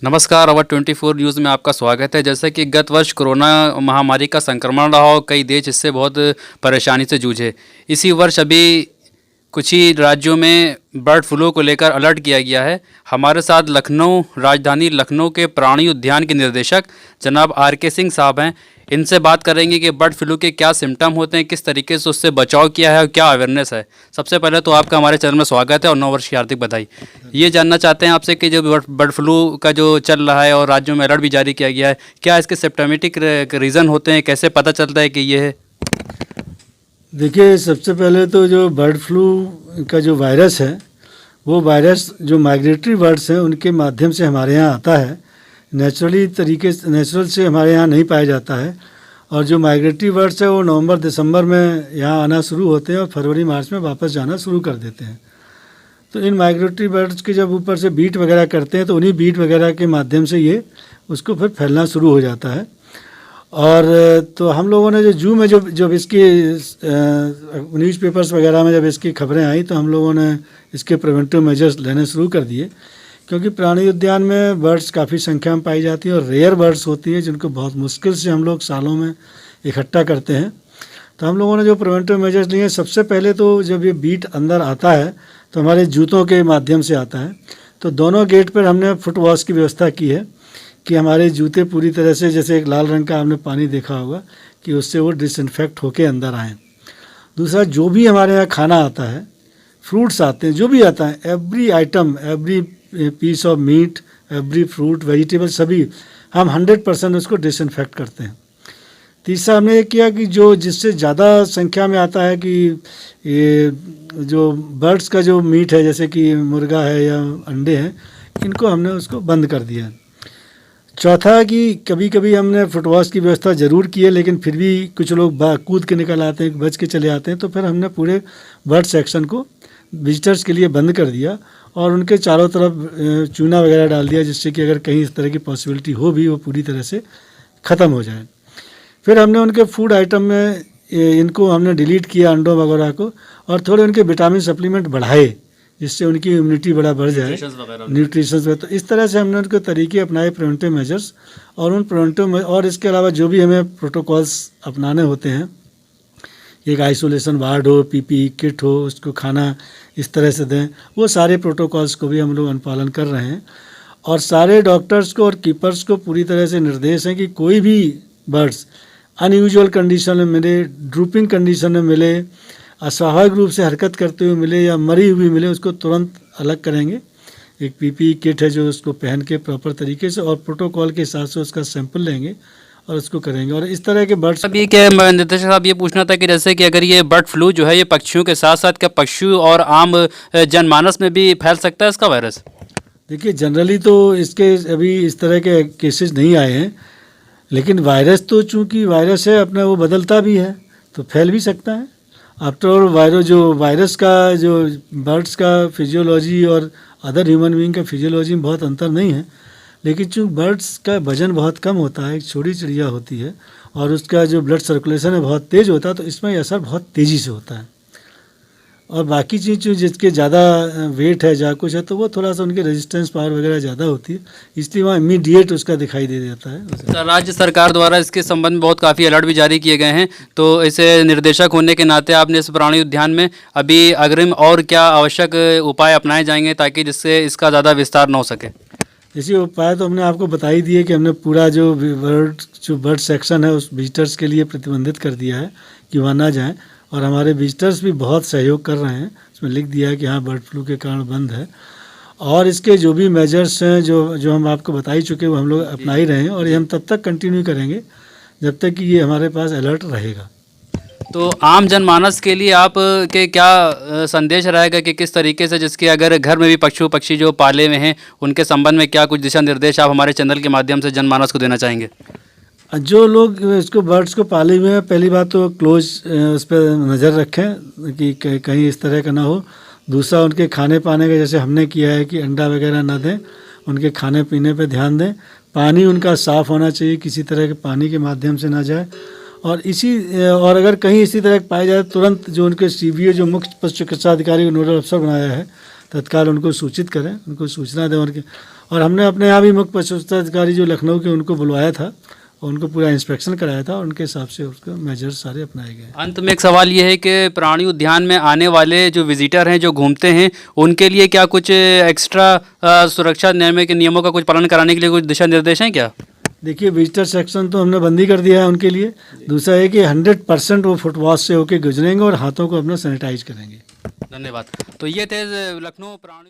नमस्कार, अवर 24 न्यूज़ में आपका स्वागत है। जैसा कि गत वर्ष कोरोना महामारी का संक्रमण रहा और कई देश इससे बहुत परेशानी से जूझे। इसी वर्ष अभी कुछ ही राज्यों में बर्ड फ्लू को लेकर अलर्ट किया गया है। हमारे साथ लखनऊ, राजधानी लखनऊ के प्राणी उद्यान के निदेशक जनाब आर.के. सिंह साहब हैं। इनसे बात करेंगे कि बर्ड फ्लू के क्या सिम्टम होते हैं, किस तरीके से उससे बचाव किया है और क्या अवेयरनेस है। सबसे पहले तो आपका हमारे चैनल में स्वागत है और नव वर्ष की हार्दिक बधाई। ये जानना चाहते हैं आपसे कि जो बर्ड फ्लू का जो चल रहा है और राज्यों में अलर्ट भी जारी किया गया है, क्या इसके सिम्टमेटिक रीज़न होते हैं, कैसे पता चलता है कि ये है? देखिए, सबसे पहले तो जो बर्ड फ्लू का जो वायरस है, वो वायरस जो माइग्रेटरी बर्ड्स हैं उनके माध्यम से हमारे यहाँ आता है। नेचुरल से हमारे यहाँ नहीं पाया जाता है। और जो माइग्रेटरी बर्ड्स है वो नवंबर दिसंबर में यहाँ आना शुरू होते हैं और फरवरी मार्च में वापस जाना शुरू कर देते हैं। तो इन माइग्रेटरी बर्ड्स के जब ऊपर से बीट वगैरह करते हैं तो उन्हीं बीट वगैरह के माध्यम से ये उसको फिर फैलना शुरू हो जाता है। और तो हम लोगों ने जो जू में जब इसकी न्यूज़पेपर्स वगैरह में जब इसकी खबरें आई तो हम लोगों ने इसके प्रिवेंटिव मेजर्स लेने शुरू कर दिए, क्योंकि प्राणी उद्यान में बर्ड्स काफ़ी संख्या में पाई जाती हैं और रेयर बर्ड्स होती हैं जिनको बहुत मुश्किल से हम लोग सालों में इकट्ठा करते हैं। तो हम लोगों ने जो प्रिवेंटिव मेजर्स लिए, सबसे पहले तो जब ये बीट अंदर आता है तो हमारे जूतों के माध्यम से आता है। तो दोनों गेट पर हमने फुट वॉश की व्यवस्था की है कि हमारे जूते पूरी तरह से, जैसे एक लाल रंग का आपने पानी देखा होगा, कि उससे वो डिसइंफेक्ट होके अंदर आएँ। दूसरा, जो भी हमारे यहाँ खाना आता है, फ्रूट्स आते हैं, जो भी आता है, every item, every piece of meat, every fruit, vegetable, सभी हम 100% उसको डिसइंफेक्ट करते हैं। तीसरा, हमने ये किया कि जो जिससे ज़्यादा संख्या में आता है कि ये जो बर्ड्स का जो मीट है, जैसे कि मुर्गा है या अंडे हैं, इनको हमने उसको बंद कर दिया है। चौथा कि कभी कभी हमने फुटवॉश की व्यवस्था ज़रूर की है, लेकिन फिर भी कुछ लोग कूद के निकल आते हैं, बच के चले आते हैं, तो फिर हमने पूरे बर्ड सेक्शन को विजिटर्स के लिए बंद कर दिया और उनके चारों तरफ चूना वगैरह डाल दिया, जिससे कि अगर कहीं इस तरह की पॉसिबिलिटी हो भी, वो पूरी तरह से ख़त्म हो जाए। फिर हमने उनके फूड आइटम में इनको हमने डिलीट किया, अंडों वगैरह को, और थोड़े उनके विटामिन सप्लीमेंट बढ़ाए जिससे उनकी इम्यूनिटी बड़ा बढ़ जाए, न्यूट्रिशंस में। तो इस तरह से हमने उनके तरीके अपनाए, प्रिवेंटिव मेजर्स, और उन प्रिवेंटिव और इसके अलावा जो भी हमें प्रोटोकॉल्स अपनाने होते हैं, एक आइसोलेशन वार्ड हो, पीपीई किट हो, उसको खाना इस तरह से दें, वो सारे प्रोटोकॉल्स को भी हम लोग अनुपालन कर रहे हैं। और सारे डॉक्टर्स को और कीपर्स को पूरी तरह से निर्देश है कि कोई भी बर्ड्स अनयूजुअल कंडीशन में मिले, ड्रूपिंग कंडीशन में मिले, अस्वाभाविक रूप से हरकत करते हुए मिले या मरी हुई मिले, उसको तुरंत अलग करेंगे। एक पीपीई किट है जो उसको पहन के प्रॉपर तरीके से और प्रोटोकॉल के हिसाब से उसका सैंपल लेंगे और उसको करेंगे। और इस तरह के बर्ड्स, अब ये क्या निदेशक साहब, ये पूछना था कि जैसे कि अगर ये बर्ड फ्लू जो है ये पक्षियों के साथ साथ क्या पक्षियों और आम जनमानस में भी फैल सकता है इसका वायरस? देखिए, जनरली तो इसके अभी इस तरह के केसेस नहीं आए हैं, लेकिन वायरस तो चूँकि वायरस है अपना, वो बदलता भी है तो फैल भी सकता है। आफ्टर ऑल वायरस का जो बर्ड्स का फिजियोलॉजी और अदर ह्यूमन बीइंग का फिजियोलॉजी में बहुत अंतर नहीं है, लेकिन चूँकि बर्ड्स का वजन बहुत कम होता है, एक छोटी चिड़िया होती है, और उसका जो ब्लड सर्कुलेशन है बहुत तेज़ होता है, तो इसमें असर बहुत तेज़ी से होता है। और बाकी चीज़ जो जिसके ज़्यादा वेट है, जहाँ कुछ है, तो वो थोड़ा सा उनकी रेजिस्टेंस पावर वगैरह ज़्यादा होती है, इसलिए वहाँ इमीडिएट उसका दिखाई दे देता है। सर, राज्य सरकार द्वारा इसके संबंध में बहुत काफ़ी अलर्ट भी जारी किए गए हैं, तो इसे निर्देशक होने के नाते आपने इस प्राणी उद्यान में अभी अग्रिम और क्या आवश्यक उपाय अपनाए जाएंगे ताकि जिससे इसका ज़्यादा विस्तार न हो सके? इसी उपाय तो हमने आपको बता ही दिए कि हमने पूरा जो बर्ड सेक्शन है उस विजिटर्स के लिए प्रतिबंधित कर दिया है कि वहाँ ना जाएं, और हमारे विजिटर्स भी बहुत सहयोग कर रहे हैं। उसमें लिख दिया है कि हाँ, बर्ड फ्लू के कारण बंद है, और इसके जो भी मेजर्स हैं जो हम आपको बता ही चुके, वो हम लोग अपना ही रहे हैं, और ये हम तब तक कंटिन्यू करेंगे जब तक कि ये हमारे पास अलर्ट रहेगा। तो आम जनमानस के लिए आप के क्या संदेश रहेगा कि किस तरीके से, जिसके अगर घर में भी पक्षी जो पाले हुए हैं, उनके संबंध में क्या कुछ दिशा निर्देश आप हमारे चैनल के माध्यम से जनमानस को देना चाहेंगे? जो लोग इसको बर्ड्स को पाले हुए हैं, पहली बात तो क्लोज उस पर नज़र रखें कि कहीं इस तरह का ना हो। दूसरा, उनके खाने पाने का जैसे हमने किया है कि अंडा वगैरह ना दें, उनके खाने पीने पे ध्यान दें। पानी उनका साफ़ होना चाहिए, किसी तरह के पानी के माध्यम से ना जाए। और अगर कहीं इसी तरह पाया जाए, तुरंत जो उनके CBO जो मुख्य पशु चिकित्सा अधिकारी को नोडल अफसर बनाया है, तत्काल उनको सूचित करें, उनको सूचना दें। और हमने अपने यहाँ भी मुख्य पशु अधिकारी जो लखनऊ के उनको बुलवाया था और उनको पूरा इंस्पेक्शन कराया था, उनके हिसाब से उसके मेजर्स सारे अपनाए गए। अंत में एक सवाल ये है कि प्राणी उद्यान में आने वाले जो विजिटर हैं, जो घूमते हैं, उनके लिए क्या कुछ एक्स्ट्रा सुरक्षा नियमों का कुछ पालन कराने के लिए कुछ दिशा निर्देश हैं क्या? देखिए, विजिटर सेक्शन तो हमने बंदी कर दिया है उनके लिए। दूसरा है कि 100% वो फुट वॉश से होके गुजरेंगे और हाथों को अपना सैनिटाइज करेंगे। धन्यवाद। तो ये थे लखनऊ प्राणी